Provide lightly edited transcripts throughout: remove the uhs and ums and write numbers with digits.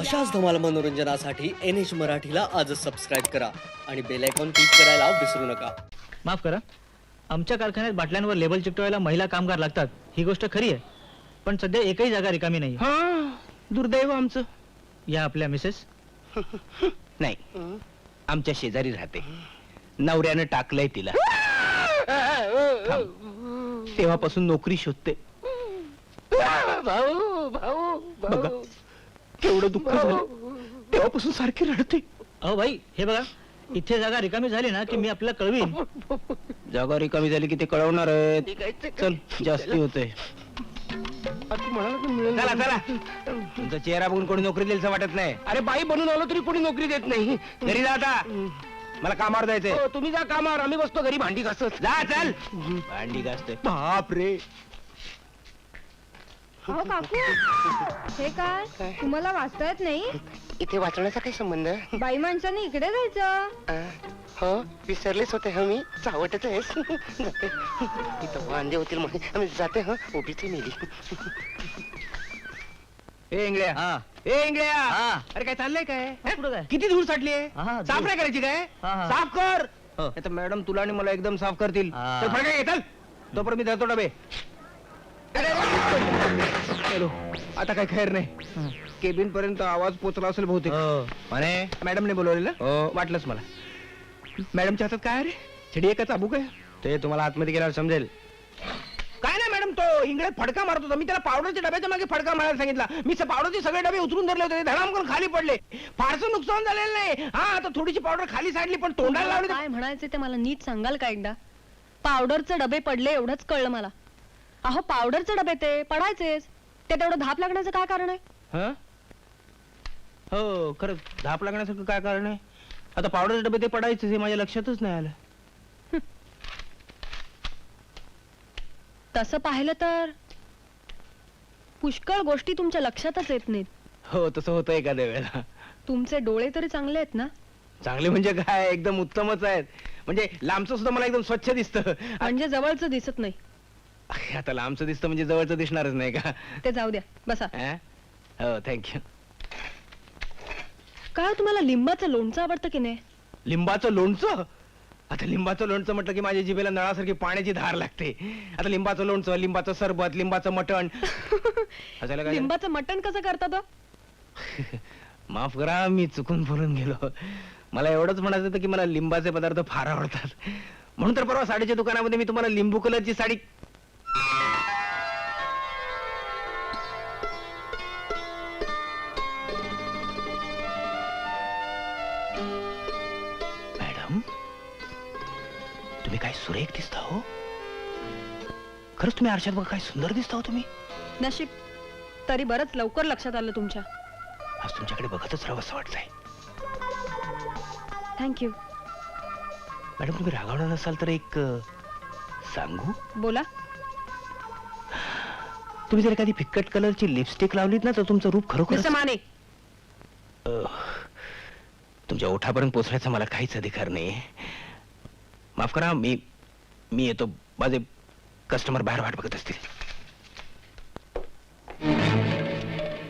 अशाच धमाल मनोरंजनासाठी NH मराठीला आजच सबस्क्राईब करा आणि बेल आयकॉन क्लिक करायला विसरू नका. माफ करा, आमच्या कारखान्यात बाटल्यांवर लेबल चिकटवायला महिला कामगार लागतात ही गोष्ट खरी आहे, पण सध्या एकही जागा रिकामी नाही. दुर्दैव आमचं. या आपल्या मिसेस नाही, आमच्या शेजारी राहते. नवऱ्यानं टाकलंय तिला. तेव्हापासून नोकरी शोधते. बघा केवढं दुःख झालं. तेव्हापासून सारखी रडते. अहो भाई, हे बघा, इथे जागा रिकामी झाली ना की मी आपल्याला कळवीन. जागा रिकामी झाली की ते कळवणार आहेत. चल, जास्ती होते. चला चला, तुमचा चेहरा बघून कोणी नोकरी देईल वाटत नाही. अरे बाई बनून आलो तरी कोणी नोकरी देत नाही. घरी जा आता, मला कामावर जायचंय. तुम्ही जा कामावर, आम्ही बसतो घरी भांडी घासत. जा चल. भांडी घासते. बाप रे. अहो काकू, हे काय तुम्हाला वाचता येत नाही? इथे वाचण्याचा काही संबंध? बाई माणसाने इकडे जायचं. हो, विसरलेच होते हा मी. चावटच आहेस. जाते. इथं वांदे होतील म्हणून आम्ही जाते. हा, उभीच मेली. ए इंगळ्या. हा. ए इंगळ्या. हा. अरे काय चाललंय काय? कुठं काय? किती धूळ साठली आहे? हा, साफ धूळ. नाही करायची काय? हा, हा. साफ कर. हो. आता मॅडम तुला आणि मला एकदम साफ करतील. हा. चल, फडका घे, चल. तोपर्यंत मी धरतो डबे. चलो, आता काय खैर नाही. केबिन पर्यंत आवाज पोचला असेल बहुतेक. हो. म्हणे मॅडमने बोलवलेलं. हो, वाटलंच मला. मॅडमच्या हातात काय रे? छडी आहे का चाबूक आहे? ते तुम्हाला आतमध्ये गेल्यावर समजेल. काय नाही मॅडम, तो इंगळ्यात फडका मारत होता. मी त्याला पावडरच्या डब्याच्या मागे फडका मारायला सांगितला. मी पावडरचे सगळे डबे उतरून धरले होते. धडाम करून खाली पडले. फारसं नुकसान झालेलं नाही. हा, आता थोडीशी पावडर खाली साडली, पण तोंडाला लावली. काय म्हणायचे ते मला नीट सांगाल का एकदा? पावडरचे डबे पडले एवढंच कळलं मला. अहो पावडरचे डबे ते पडायचेच. ते तेवढं धाप लागण्याचं काय कारण आहे? हा? हो, खरं धाप लागण्यासारखं काय कारण आहे? आता पावडरचे डबे ते पडायचे हे माझ्या लक्षातच नाही आलं. तसं पाहिलं तर पुष्कळ गोष्टी तुमच्या लक्षातच येत नाहीत. हो, तसं होतं एखाद्या वेळेला. तुमचे डोळे तरी चांगले आहेत ना? चांगले म्हणजे काय, एकदम उत्तमच आहेत. म्हणजे लांबचं सुद्धा मला एकदम स्वच्छ दिसतं. म्हणजे जवळचं दिसत नाही. आता लांबचं दिसतं म्हणजे जवळचं दिसणारच नाही का? ते जाऊ द्या, बसा. हो, थँक्यू. काय तुम्हाला लिंबाचं लोणचं आवडतं की नाही? लिंबाचं लोणचं? आता लिंबाचं लोणचं म्हटलं की माझ्या जिभेला नळासारखी पाण्याची धार लागते. आता लिंबाचं लोणचं, लिंबाचं सरबत, लिंबाचं मटण. हसायला काय? लिंबाचं मटण कसं करतात? माफ करा, मी चुकून बोलून गेलो. मला एवढंच म्हणायचं होतं की मला लिंबाचे पदार्थ फार आवडतात. म्हणून तर परवा साडीच्या दुकानामध्ये मी तुम्हाला लिंबू कलरची साडी. मॅडम, तुम्ही काय सुरेख दिसता हो. खरंच तुम्ही आरशात बघा काय सुंदर दिसता हो तुम्ही. नशीब, तरी बरंच लवकर लक्षात आलं तुमच्या. आज तुमच्याकडे बघतच राहावं असं वाटतंय. थँक्यू. मॅडम, तुम्ही रागावणार नसाल तर एक सांगू? बोला. तुम्ही जर एखादी फिक्कट कलरची लिपस्टिक लावलीत ना तर तुमचं रूप खरोखर. मिस्टर माने, तुमच्या ओठापर्यंत पोहोचण्याचा मला काहीच अधिकार नाही. माफ करा, मी येतो. माझे कस्टमर बाहेर वाट बघत असतील.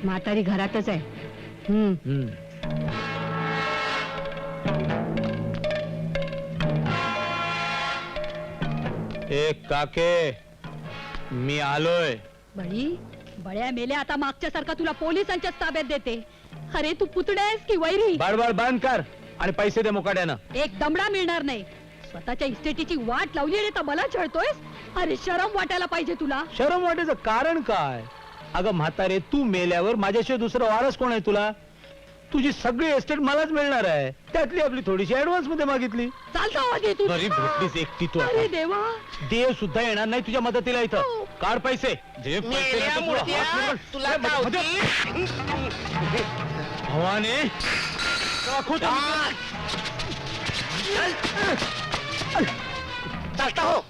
म्हातारी घरातच आहे. एक काके, मी आलोय. बळी, बळ्या मेल्या आता मागच्या सारखा तुला पोलिसांच्या ताब्यात देते. अरे तू पुतळा आहेस की वैरी? बाळबाळ बांध कर आणि पैसे दे मुकाट्यानं. एक दमडा मिळणार नाही. स्वतःच्या इस्टेटीची वाट लावली आणि आता मला छळतोयस? अरे शरम वाटायला पाहिजे तुला. शरम वाटायचं कारण काय? अगं म्हातारे, तू मेल्यावर माझ्याशिवाय दुसरं वारस कोण आहे तुला? तुझी सगळी एस्टेट मलाच मिळणार आहे. त्यातली आपली थोडीशी ऍडव्हान्स मध्ये मागितली. चालता आवाज येतो. घरी भेटलीस एकटी तू. अरे देवा, देव सुद्धा येणार नाही तुझ्या मदतीला इथं. काढ पैसे. दे पैसे मेल्या नाही तर मूर्त्या, तुला हात तुला मध्ये- गावठी. भवाने, दाखव त्यांना. चालता हो.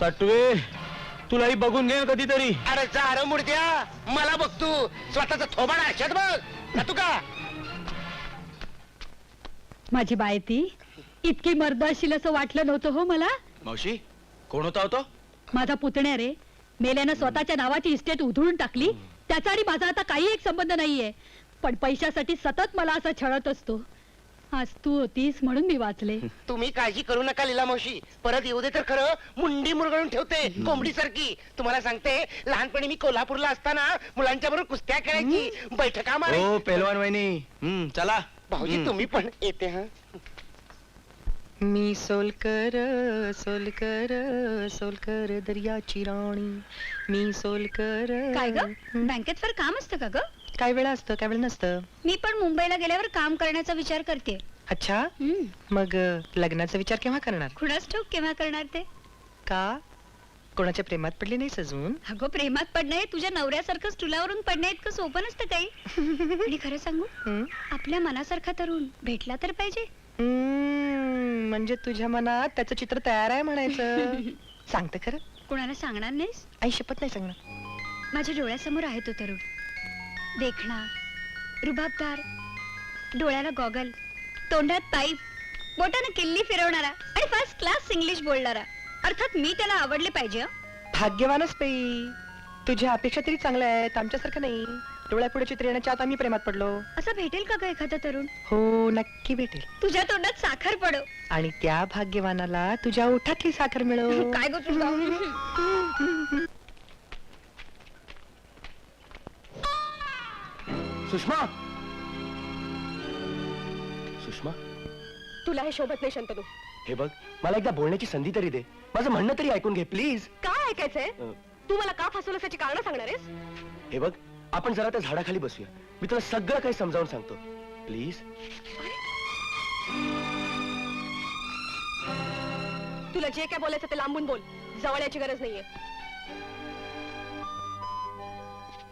सटवे, तुलाही बघून घे ना कधीतरी. अरे जा रे मूर्त्या, मला बघ तू. स्वतःचा थोबाड आरशात बघ. जातो का? माझी बायती इतकी मर्द असेल असं वाटलं नव्हतं हो मला. मावशी, कोण होता होतो? माझा पुतण्या रे. मेल्यानं स्वतःच्या नावाची इस्टेट उधळून टाकली त्याचा आणि माझा आता काही एक संबंध नाहीये, पण पैशासाठी सतत मला असा छळत असतो. आज तू होतीस म्हणून मी वाचले. तुम्ही काळजी करू नका लीला मावशी, परत येऊ दे तर खरं मुंडी मुरगळून ठेवते कोंबडी सारखी. तुम्हाला सांगते, लहानपणी मी कोल्हापूरला असताना मुलांच्या बरोबर कुस्त्या खेळायची, बैठका मारायची. हो पेलवान वहिनी, चला. भाऊजी तुम्ही पण येते. हा मी सोलकर सोलकर सोलकर दर्याची राणी, मी सोलकर. काय ग, बँकेत फार काम असतं का ग? काय वेळा असतं, काय वेळ नसतं. मी पण मुंबईला गेल्यावर काम करण्याचा विचार करते. अच्छा, मग लग्नाचा विचार केव्हा करणार? कुणास ठाऊक केव्हा करणार ते. का कोणाच्या प्रेमात पडली नाही सजून? अगं, प्रेमात पडणं हे तुझ्या नवऱ्यासारखं स्टुलावरून पडणं इतकं सोपं नसतं काही. आणि खरं सांगू, आपल्या मनासारखा तरुण भेटला तर पाहिजे. म्हणजे तुझ्या मनात त्याचं चित्र तयार आहे म्हणायचं. सांगते खरं? कुणाला सांगणार नाहीस? आई शपथ नाही सांगणार. माझ्या डोळ्यासमोर आहे तो तरुण, देखणा, रुबाबदार, डोळ्याला गॉगल, तोंडात पाईप, बोटानं किल्ली फिरवणारा आणि फर्स्ट क्लास इंग्लिश बोलणारा. अर्थात मी त्याला आवडले पाहिजे. भाग्यवानच बाई, तुझ्या अपेक्षा तरी चांगल्या आहेत, आमच्यासारखं नाही. डोळ्यापुढे चित्र येण्याच्या आत आम्ही प्रेमात पडलो. असं भेटेल का ग एखादा तरुण? हो, नक्की भेटेल. तुझ्या तोंडात साखर पडो आणि त्या भाग्यवानाला तुझ्या ओठातली साखर मिळो. काय ग तुझा? सुषमा, सुषमा, तुला हे शोभत नाही शंतनू. हे बघ, मला एकदा बोलण्याची संधी तरी दे. माझं म्हणणं तरी ऐकून घे प्लीज. काय ऐकायचंय? तू मला का फसवलं त्याची कारण सांगणार आहेस? हे बघ, आपण जरा त्या झाडाखाली बसूया. मी तुला सगळं काही समजावून सांगतो प्लीज. तुला जे काय बोलायचं ते लांबून बोल, जवळ याची गरज नाहीये.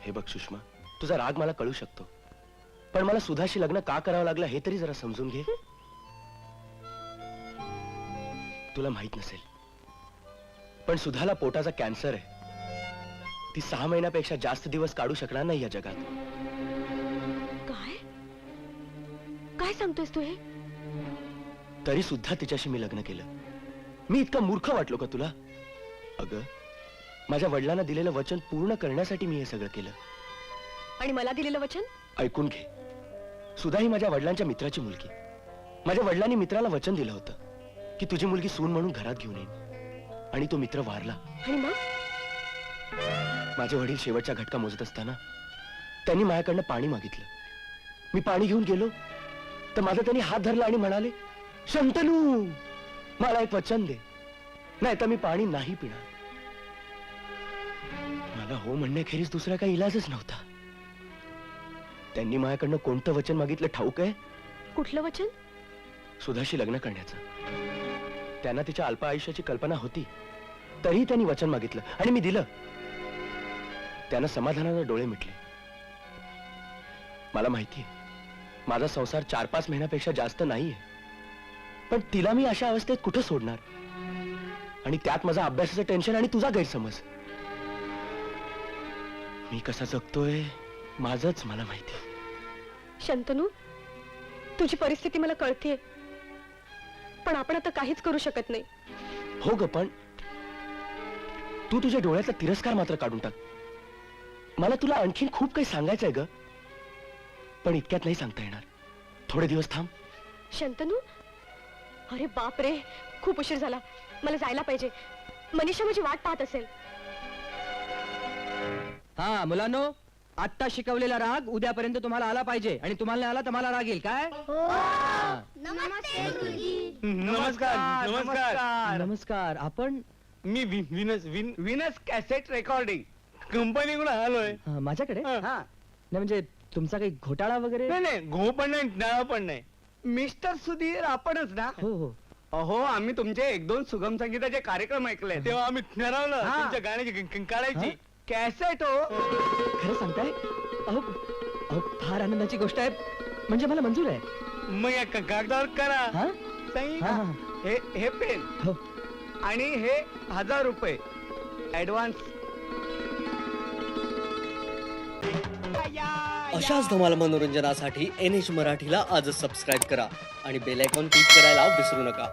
हे बघ सुषमा, तुझा राग मला कळू शकतो, पण मला सुधाशी लग्न का करावं लागलं हे तरी जरा समजून घे. तुला माहित नसेल, पण सुधाला पोटाचा कॅन्सर आहे. ती 6 महिन्यापेक्षा जास्त दिवस काढू शकणार नाही या जगात. काय काय सांगतोयस तू हे? तरी सुद्धा तिच्याशी मी लग्न केलं. मी इतका मूर्ख वाटलो का तुला? अगं, माझ्या वडिलांना दिलेलं वचन पूर्ण करण्यासाठी मी हे सगळं केलं. आणि मला दिलेलं वचन? ऐकून घे, सुधा ही माझ्या वडिलांच्या मित्राची मुलगी. माझ्या वडिलांनी मित्राला वचन दिलं होतं की तुझी मुलगी सून म्हणून घरात घेऊन येईन, आणि तो मित्र वारला. आणि मग माझे वडील शेवटचा घटका मोजत असताना त्यांनी माझ्याकडनं पाणी मागितलं. मी पाणी घेऊन गेलो तर माझा त्यांनी हात धरला आणि म्हणाले, शंतनू, मला एक वचन दे, नाही तर मी पाणी नाही पिणार. मला हो म्हणण्याखेरीज दुसरा काही इलाजच नव्हता. त्यांनी माझ्याकडनं कोणतं वचन मागितलं ठाऊक आहे? कुठलं वचन? सुधाशी लग्न करण्याचं. त्यांना तिच्या अल्प आयुष्याची कल्पना होती, तरीही त्यांनी वचन मागितलं आणि मी दिलं. त्यानं समाधानाने डोळे मिटले. मला माहितीये, माझा संसार 4-5 महिन्यापेक्षा जास्त नाहीये, पण तिला मी अशा अवस्थेत कुठं सोडणार? आणि त्यात माझा अभ्यासाचं टेन्शन आणि तुझा गैरसमज. मी कसा जगतोय माझंच मला माहिती. शंतनू, तुझी परिस्थिती मला कळतेय, पण आपण आता काहीच करू शकत नाही. हो ग, पण तू तुझ्या डोळ्याचा तिरस्कार मात्र काढून टाक. मला तुला आणखीन खूप काही सांगायचंय ग, पण इतक्यात नाही सांगता येणार. थोडे दिवस थांब. शंतनू, अरे बाप रे, खूप उशीर झाला, मला जायला पाहिजे. मनीषा माझी वाट पाहत असेल. हा मुलांनो, आत्ता शिकवलेला राग उद्यापर्यंत तुम्हाला आला पाहिजे, आणि तुम्हाला नाही आला तर मला राग येईल. काय? नमस्कार. नमस्कार. नमस्कार. आपण मी विनस कॅसेट रेकॉर्डिंग कंपनीकडून आलोय. माझ्याकडे हा. नाही, म्हणजे तुमचा काही घोटाळा वगैरे? नाही, घो पण नाही, नळ पण नाही. मिस्टर सुधीर आपणच ना? हो हो. अहो, आम्ही तुमचे 1-2 सुगम संगीताचे कार्यक्रम ऐकले, तेव्हा आम्ही ठरवलं हा. तुमच्या गाण्याची काढायची हा? कॅसेट. हो, खरं सांगताय? अहो अहो, फार आनंदाची गोष्ट आहे. म्हणजे मला मंजूर आहे. मग या कागदावर करा हा? सही. हा, हा. हे पेन हो. आणि हे 1000 रुपये ऍडव्हान्स. अशाच धमाल मनोरंजनासाठी NH मराठीला आजच सबस्क्राईब करा आणि बेल आयकॉन क्लिक करायला विसरू नका.